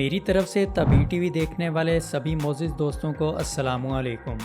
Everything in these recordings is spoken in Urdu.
میری طرف سے طبی ٹی وی دیکھنے والے سبھی معزز دوستوں کو السلام علیکم۔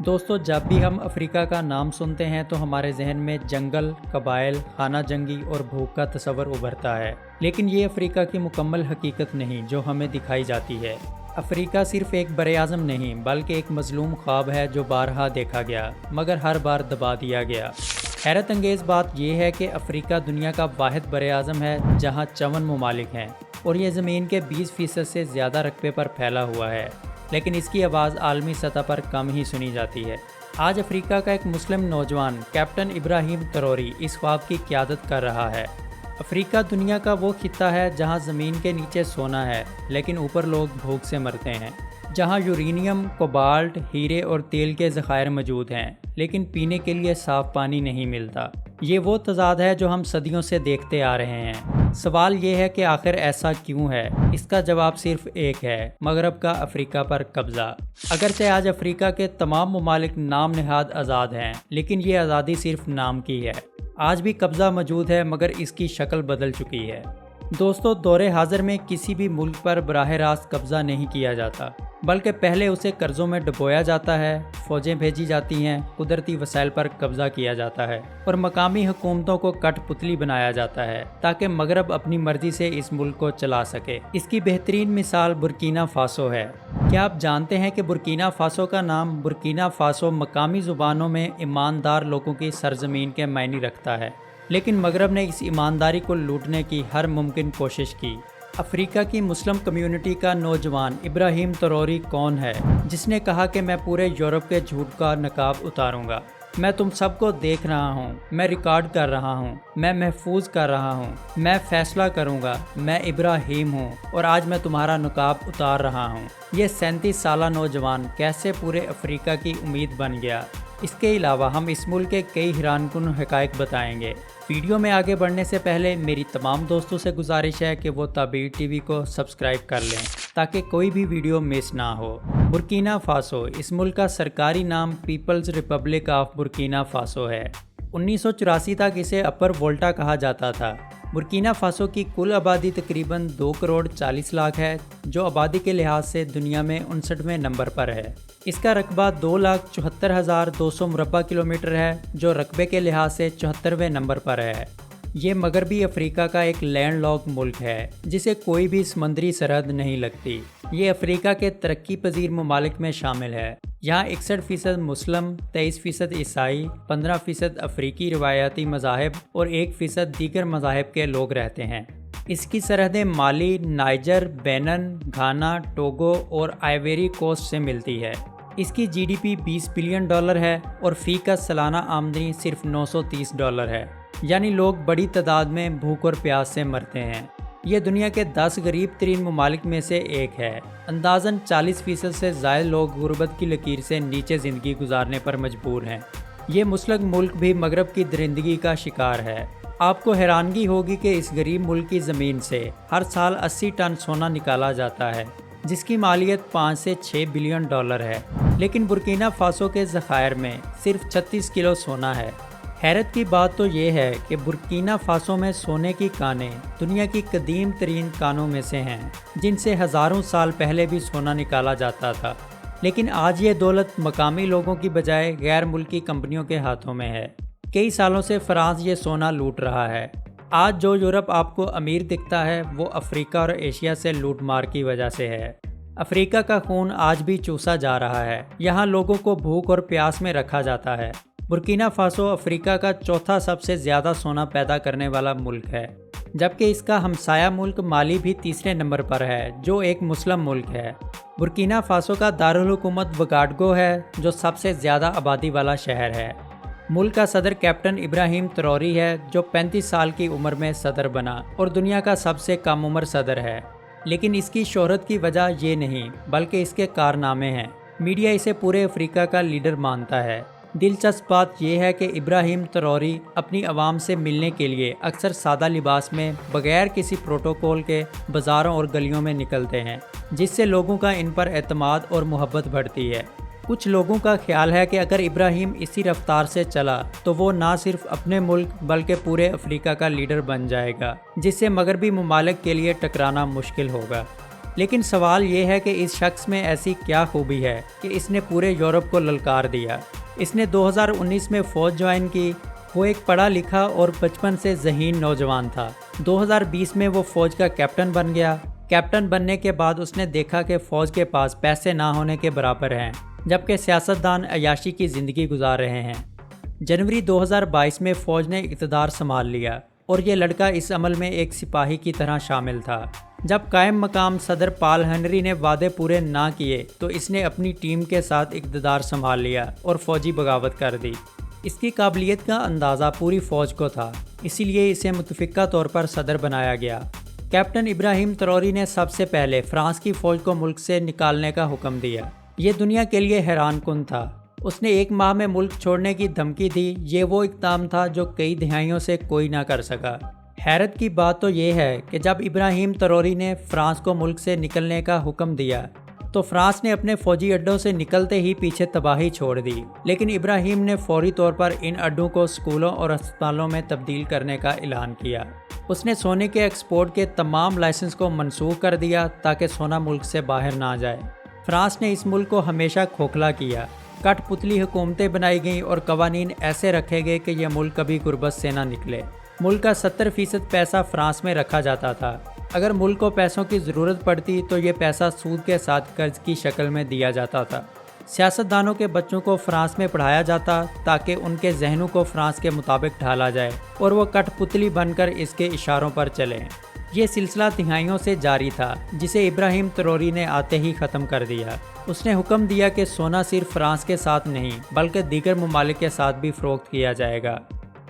دوستو، جب بھی ہم افریقہ کا نام سنتے ہیں تو ہمارے ذہن میں جنگل، قبائل، خانہ جنگی اور بھوک کا تصور ابھرتا ہے، لیکن یہ افریقہ کی مکمل حقیقت نہیں جو ہمیں دکھائی جاتی ہے۔ افریقہ صرف ایک براعظم نہیں بلکہ ایک مظلوم خواب ہے جو بارہا دیکھا گیا مگر ہر بار دبا دیا گیا۔ حیرت انگیز بات یہ ہے کہ افریقہ دنیا کا واحد براعظم ہے جہاں 54 ممالک ہیں اور یہ زمین کے 20% سے زیادہ رقبے پر پھیلا ہوا ہے، لیکن اس کی آواز عالمی سطح پر کم ہی سنی جاتی ہے۔ آج افریقہ کا ایک مسلم نوجوان کیپٹن ابراہیم تروری اس خواب کی قیادت کر رہا ہے۔ افریقہ دنیا کا وہ خطہ ہے جہاں زمین کے نیچے سونا ہے لیکن اوپر لوگ بھوک سے مرتے ہیں، جہاں یورینیم، کوبالٹ، ہیرے اور تیل کے ذخائر موجود ہیں لیکن پینے کے لیے صاف پانی نہیں ملتا۔ یہ وہ تضاد ہے جو ہم صدیوں سے دیکھتے آ رہے ہیں۔ سوال یہ ہے کہ آخر ایسا کیوں ہے؟ اس کا جواب صرف ایک ہے: مغرب کا افریقہ پر قبضہ۔ اگرچہ آج افریقہ کے تمام ممالک نام نہاد آزاد ہیں، لیکن یہ آزادی صرف نام کی ہے۔ آج بھی قبضہ موجود ہے مگر اس کی شکل بدل چکی ہے۔ دوستو، دور حاضر میں کسی بھی ملک پر براہ راست قبضہ نہیں کیا جاتا، بلکہ پہلے اسے قرضوں میں ڈبویا جاتا ہے، فوجیں بھیجی جاتی ہیں، قدرتی وسائل پر قبضہ کیا جاتا ہے اور مقامی حکومتوں کو کٹ پتلی بنایا جاتا ہے تاکہ مغرب اپنی مرضی سے اس ملک کو چلا سکے۔ اس کی بہترین مثال برکینا فاسو ہے۔ کیا آپ جانتے ہیں کہ برکینا فاسو کا نام برکینا فاسو مقامی زبانوں میں ایماندار لوگوں کی سرزمین کے معنی رکھتا ہے، لیکن مغرب نے اس ایمانداری کو لوٹنے کی ہر ممکن کوشش کی۔ افریقہ کی مسلم کمیونٹی کا نوجوان ابراہیم تروری کون ہے جس نے کہا کہ میں پورے یورپ کے جھوٹ کا نقاب اتاروں گا؟ میں تم سب کو دیکھ رہا ہوں، میں ریکارڈ کر رہا ہوں، میں محفوظ کر رہا ہوں، میں فیصلہ کروں گا، میں ابراہیم ہوں اور آج میں تمہارا نقاب اتار رہا ہوں۔ یہ 37 سالہ نوجوان کیسے پورے افریقہ کی امید بن گیا؟ اس کے علاوہ ہم اس ملک کے کئی حیران کن حقائق بتائیں گے۔ ویڈیو میں آگے بڑھنے سے پہلے میری تمام دوستوں سے گزارش ہے کہ وہ طبی ٹی وی کو سبسکرائب کر لیں تاکہ کوئی بھی ویڈیو مس نہ ہو۔ برکینا فاسو، اس ملک کا سرکاری نام people's republic of Burkina Faso ہے۔ 1984 تک اسے اپر وولٹا کہا جاتا تھا۔ برکینا فاسو کی کل آبادی تقریباً 2 کروڑ 40 لاکھ ہے، جو آبادی کے لحاظ سے دنیا میں 59ویں نمبر پر ہے۔ اس کا رقبہ 2,74,200 مربع کلومیٹر ہے، جو رقبے کے لحاظ سے 74ویں نمبر پر ہے۔ یہ مغربی افریقہ کا ایک لینڈ لاک ملک ہے جسے کوئی بھی سمندری سرحد نہیں لگتی۔ یہ افریقہ کے ترقی پذیر ممالک میں شامل ہے۔ یہاں 61% مسلم، 23% عیسائی، 15% افریقی روایتی مذاہب اور 1% دیگر مذاہب کے لوگ رہتے ہیں۔ اس کی سرحدیں مالی، نائجر، بینن، گھانا، ٹوگو اور آئیوری کوسٹ سے ملتی ہے۔ اس کی جی ڈی پی $20 بلین ہے اور فی کا سالانہ آمدنی صرف $930 ہے، یعنی لوگ بڑی تعداد میں بھوک اور پیاس سے مرتے ہیں۔ یہ دنیا کے 10 غریب ترین ممالک میں سے ایک ہے۔ اندازاً 40% سے زائد لوگ غربت کی لکیر سے نیچے زندگی گزارنے پر مجبور ہیں۔ یہ مسلم ملک بھی مغرب کی درندگی کا شکار ہے۔ آپ کو حیرانگی ہوگی کہ اس غریب ملک کی زمین سے ہر سال 80 ٹن سونا نکالا جاتا ہے، جس کی مالیت $5 سے $6 بلین ہے، لیکن برکینا فاسو کے ذخائر میں صرف 36 کلو سونا ہے۔ حیرت کی بات تو یہ ہے کہ برکینا فاسو میں سونے کی کانیں دنیا کی قدیم ترین کانوں میں سے ہیں، جن سے ہزاروں سال پہلے بھی سونا نکالا جاتا تھا، لیکن آج یہ دولت مقامی لوگوں کی بجائے غیر ملکی کمپنیوں کے ہاتھوں میں ہے۔ کئی سالوں سے فرانس یہ سونا لوٹ رہا ہے۔ آج جو یورپ آپ کو امیر دکھتا ہے وہ افریقہ اور ایشیا سے لوٹ مار کی وجہ سے ہے۔ افریقہ کا خون آج بھی چوسا جا رہا ہے۔ یہاں لوگوں کو بھوک اور پیاس میں رکھا جاتا ہے۔ برکینا فاسو افریقہ کا چوتھا سب سے زیادہ سونا پیدا کرنے والا ملک ہے، جبکہ اس کا ہمسایہ ملک مالی بھی تیسرے نمبر پر ہے، جو ایک مسلم ملک ہے۔ برکینا فاسو کا دارالحکومت وگاڈگو ہے، جو سب سے زیادہ آبادی والا شہر ہے۔ ملک کا صدر کیپٹن ابراہیم تروری ہے، جو 35 سال کی عمر میں صدر بنا اور دنیا کا سب سے کم عمر صدر ہے۔ لیکن اس کی شہرت کی وجہ یہ نہیں بلکہ اس کے کارنامے ہیں۔ میڈیا اسے پورے افریقہ کا لیڈر مانتا ہے۔ دلچسپ بات یہ ہے کہ ابراہیم تروری اپنی عوام سے ملنے کے لیے اکثر سادہ لباس میں بغیر کسی پروٹوکول کے بازاروں اور گلیوں میں نکلتے ہیں، جس سے لوگوں کا ان پر اعتماد اور محبت بڑھتی ہے۔ کچھ لوگوں کا خیال ہے کہ اگر ابراہیم اسی رفتار سے چلا تو وہ نہ صرف اپنے ملک بلکہ پورے افریقہ کا لیڈر بن جائے گا، جس سے مغربی ممالک کے لیے ٹکرانا مشکل ہوگا۔ لیکن سوال یہ ہے کہ اس شخص میں ایسی کیا خوبی ہے کہ اس نے پورے یورپ کو للکار دیا۔ اس نے 2019 میں فوج جوائن کی۔ وہ ایک پڑھا لکھا اور بچپن سے ذہین نوجوان تھا۔ 2020 میں وہ فوج کا کیپٹن بن گیا۔ کیپٹن بننے کے بعد اس نے دیکھا کہ فوج کے پاس پیسے نہ ہونے کے برابر ہیں، جبکہ سیاستدان عیاشی کی زندگی گزار رہے ہیں۔ جنوری 2022 میں فوج نے اقتدار سنبھال لیا اور یہ لڑکا اس عمل میں ایک سپاہی کی طرح شامل تھا۔ جب قائم مقام صدر پال ہنری نے وعدے پورے نہ کیے تو اس نے اپنی ٹیم کے ساتھ اقتدار سنبھال لیا اور فوجی بغاوت کر دی۔ اس کی قابلیت کا اندازہ پوری فوج کو تھا، اسی لیے اسے متفقہ طور پر صدر بنایا گیا۔ کیپٹن ابراہیم تروری نے سب سے پہلے فرانس کی فوج کو ملک سے نکالنے کا حکم دیا۔ یہ دنیا کے لیے حیران کن تھا۔ اس نے 1 ماہ میں ملک چھوڑنے کی دھمکی دی۔ یہ وہ اقدام تھا جو کئی دہائیوں سے کوئی نہ کر سکا۔ حیرت کی بات تو یہ ہے کہ جب ابراہیم تروری نے فرانس کو ملک سے نکلنے کا حکم دیا تو فرانس نے اپنے فوجی اڈوں سے نکلتے ہی پیچھے تباہی چھوڑ دی، لیکن ابراہیم نے فوری طور پر ان اڈوں کو اسکولوں اور اسپتالوں میں تبدیل کرنے کا اعلان کیا۔ اس نے سونے کے ایکسپورٹ کے تمام لائسنس کو منسوخ کر دیا تاکہ سونا ملک سے باہر نہ جائے۔ فرانس نے اس ملک کو ہمیشہ کھوکھلا کیا۔ کٹ پتلی حکومتیں بنائی گئیں اور قوانین ایسے رکھے گئے کہ یہ ملک کبھی غربت سے نہ نکلے۔ ملک کا 70% پیسہ فرانس میں رکھا جاتا تھا۔ اگر ملک کو پیسوں کی ضرورت پڑتی تو یہ پیسہ سود کے ساتھ قرض کی شکل میں دیا جاتا تھا۔ سیاستدانوں کے بچوں کو فرانس میں پڑھایا جاتا تاکہ ان کے ذہنوں کو فرانس کے مطابق ڈھالا جائے اور وہ کٹ پتلی بن کر اس کے اشاروں پر چلیں۔ یہ سلسلہ دہائیوں سے جاری تھا، جسے ابراہیم تروری نے آتے ہی ختم کر دیا۔ اس نے حکم دیا کہ سونا صرف فرانس کے ساتھ نہیں بلکہ دیگر ممالک کے ساتھ بھی فروخت کیا جائے گا۔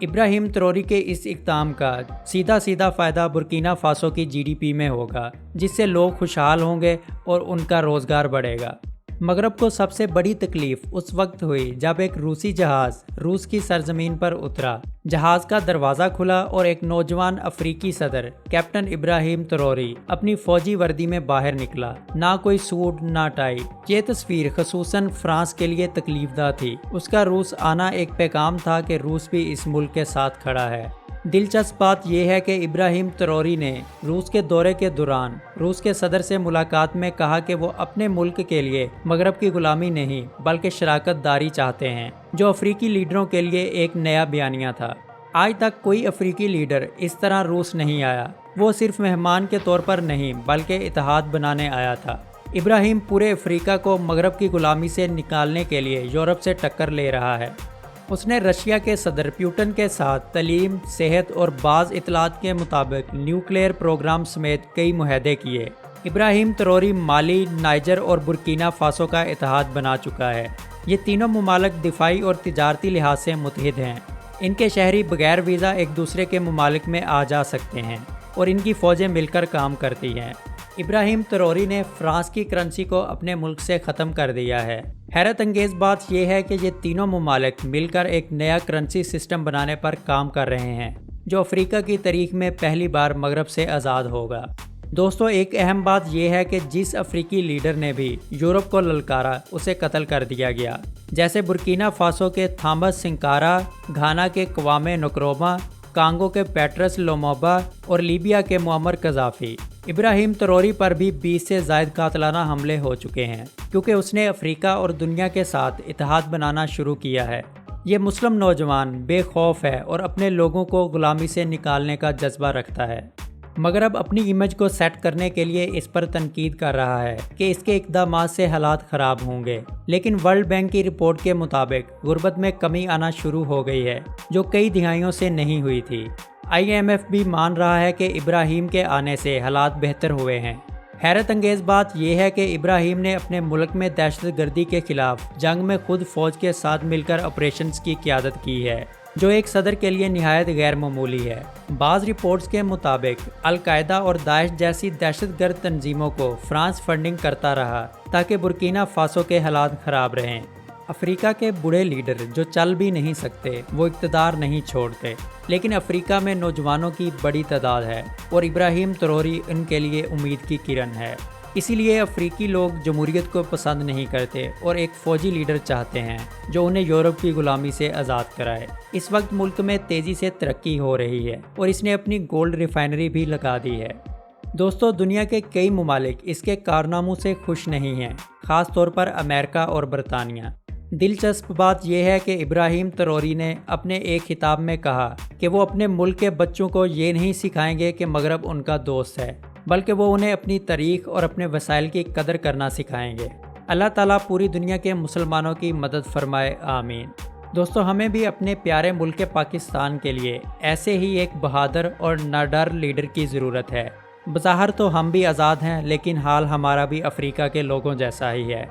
ابراہیم تروری کے اس اقدام کا سیدھا فائدہ برکینا فاسو کی GDP میں ہوگا، جس سے لوگ خوشحال ہوں گے اور ان کا روزگار بڑھے گا۔ مغرب کو سب سے بڑی تکلیف اس وقت ہوئی جب ایک روسی جہاز روس کی سرزمین پر اترا۔ جہاز کا دروازہ کھلا اور ایک نوجوان افریقی صدر کیپٹن ابراہیم تروری اپنی فوجی وردی میں باہر نکلا۔ نہ کوئی سوٹ نہ ٹائی۔ یہ تصویر خصوصاً فرانس کے لیے تکلیف دہ تھی۔ اس کا روس آنا ایک پیغام تھا کہ روس بھی اس ملک کے ساتھ کھڑا ہے۔ دلچسپ بات یہ ہے کہ ابراہیم تروری نے روس کے دورے کے دوران روس کے صدر سے ملاقات میں کہا کہ وہ اپنے ملک کے لیے مغرب کی غلامی نہیں بلکہ شراکت داری چاہتے ہیں، جو افریقی لیڈروں کے لیے ایک نیا بیانیہ تھا۔ آج تک کوئی افریقی لیڈر اس طرح روس نہیں آیا۔ وہ صرف مہمان کے طور پر نہیں بلکہ اتحاد بنانے آیا تھا۔ ابراہیم پورے افریقہ کو مغرب کی غلامی سے نکالنے کے لیے یورپ سے ٹکر لے رہا ہے۔ اس نے رشیا کے صدر پیوٹن کے ساتھ تعلیم، صحت اور بعض اطلاعات کے مطابق نیوکلیئر پروگرام سمیت کئی معاہدے کیے۔ ابراہیم تروری مالی، نائجر اور برکینا فاسو کا اتحاد بنا چکا ہے۔ یہ تینوں ممالک دفاعی اور تجارتی لحاظ سے متحد ہیں۔ ان کے شہری بغیر ویزا ایک دوسرے کے ممالک میں آ جا سکتے ہیں اور ان کی فوجیں مل کر کام کرتی ہیں۔ ابراہیم تروری نے فرانس کی کرنسی کو اپنے ملک سے ختم کر دیا ہے۔ حیرت انگیز بات یہ ہے کہ یہ تینوں ممالک مل کر ایک نیا کرنسی سسٹم بنانے پر کام کر رہے ہیں، جو افریقہ کی تاریخ میں پہلی بار مغرب سے آزاد ہوگا۔ دوستو، ایک اہم بات یہ ہے کہ جس افریقی لیڈر نے بھی یورپ کو للکارا اسے قتل کر دیا گیا، جیسے برکینا فاسو کے تھامس سنکارا، گھانا کے کوامے نکروما، کانگو کے پیٹرس لوموبا اور لیبیا کے معمر قذافی۔ ابراہیم تروری پر بھی 20 سے زائد قاتلانہ حملے ہو چکے ہیں، کیونکہ اس نے افریقہ اور دنیا کے ساتھ اتحاد بنانا شروع کیا ہے۔ یہ مسلم نوجوان بے خوف ہے اور اپنے لوگوں کو غلامی سے نکالنے کا جذبہ رکھتا ہے۔ مغرب اپنی امیج کو سیٹ کرنے کے لیے اس پر تنقید کر رہا ہے کہ اس کے اقدامات سے حالات خراب ہوں گے، لیکن ورلڈ بینک کی رپورٹ کے مطابق غربت میں کمی آنا شروع ہو گئی ہے، جو کئی دہائیوں سے نہیں ہوئی تھی۔ IMF بھی مان رہا ہے کہ ابراہیم کے آنے سے حالات بہتر ہوئے ہیں۔ حیرت انگیز بات یہ ہے کہ ابراہیم نے اپنے ملک میں دہشت گردی کے خلاف جنگ میں خود فوج کے ساتھ مل کر آپریشنز کی قیادت کی ہے، جو ایک صدر کے لیے نہایت غیر معمولی ہے۔ بعض رپورٹس کے مطابق القاعدہ اور داعش جیسی دہشت گرد تنظیموں کو فرانس فنڈنگ کرتا رہا تاکہ برکینا فاسو کے حالات خراب رہیں۔ افریقہ کے بڑے لیڈر جو چل بھی نہیں سکتے وہ اقتدار نہیں چھوڑتے، لیکن افریقہ میں نوجوانوں کی بڑی تعداد ہے اور ابراہیم تروری ان کے لیے امید کی کرن ہے۔ اسی لیے افریقی لوگ جمہوریت کو پسند نہیں کرتے اور ایک فوجی لیڈر چاہتے ہیں جو انہیں یورپ کی غلامی سے آزاد کرائے۔ اس وقت ملک میں تیزی سے ترقی ہو رہی ہے اور اس نے اپنی گولڈ ریفائنری بھی لگا دی ہے۔ دوستو دنیا کے کئی ممالک اس کے کارناموں سے خوش نہیں ہیں، خاص طور پر امریکہ اور برطانیہ۔ دلچسپ بات یہ ہے کہ ابراہیم تروری نے اپنے ایک خطاب میں کہا کہ وہ اپنے ملک کے بچوں کو یہ نہیں سکھائیں گے کہ مغرب ان کا دوست ہے، بلکہ وہ انہیں اپنی تاریخ اور اپنے وسائل کی قدر کرنا سکھائیں گے۔ اللہ تعالیٰ پوری دنیا کے مسلمانوں کی مدد فرمائے، آمین۔ دوستو ہمیں بھی اپنے پیارے ملک پاکستان کے لیے ایسے ہی ایک بہادر اور ناڈر لیڈر کی ضرورت ہے۔ بظاہر تو ہم بھی آزاد ہیں، لیکن حال ہمارا بھی افریقہ کے لوگوں جیسا ہی ہے۔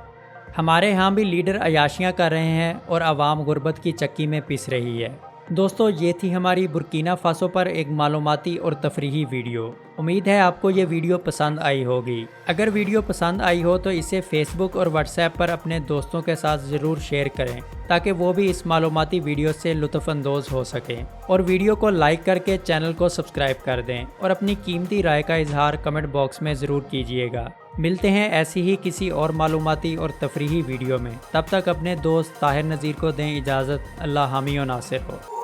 ہمارے ہاں بھی لیڈر عیاشیاں کر رہے ہیں اور عوام غربت کی چکی میں پس رہی ہے۔ دوستو یہ تھی ہماری برکینا فاسو پر ایک معلوماتی اور تفریحی ویڈیو۔ امید ہے آپ کو یہ ویڈیو پسند آئی ہوگی۔ اگر ویڈیو پسند آئی ہو تو اسے فیس بک اور واٹس ایپ پر اپنے دوستوں کے ساتھ ضرور شیئر کریں تاکہ وہ بھی اس معلوماتی ویڈیو سے لطف اندوز ہو سکیں، اور ویڈیو کو لائک کر کے چینل کو سبسکرائب کر دیں اور اپنی قیمتی رائے کا اظہار کمنٹ باکس میں ضرور کیجیے گا۔ ملتے ہیں ایسی ہی کسی اور معلوماتی اور تفریحی ویڈیو میں، تب تک اپنے دوست طاہر نذیر کو دیں اجازت۔ اللہ حامی و ناصر ہو۔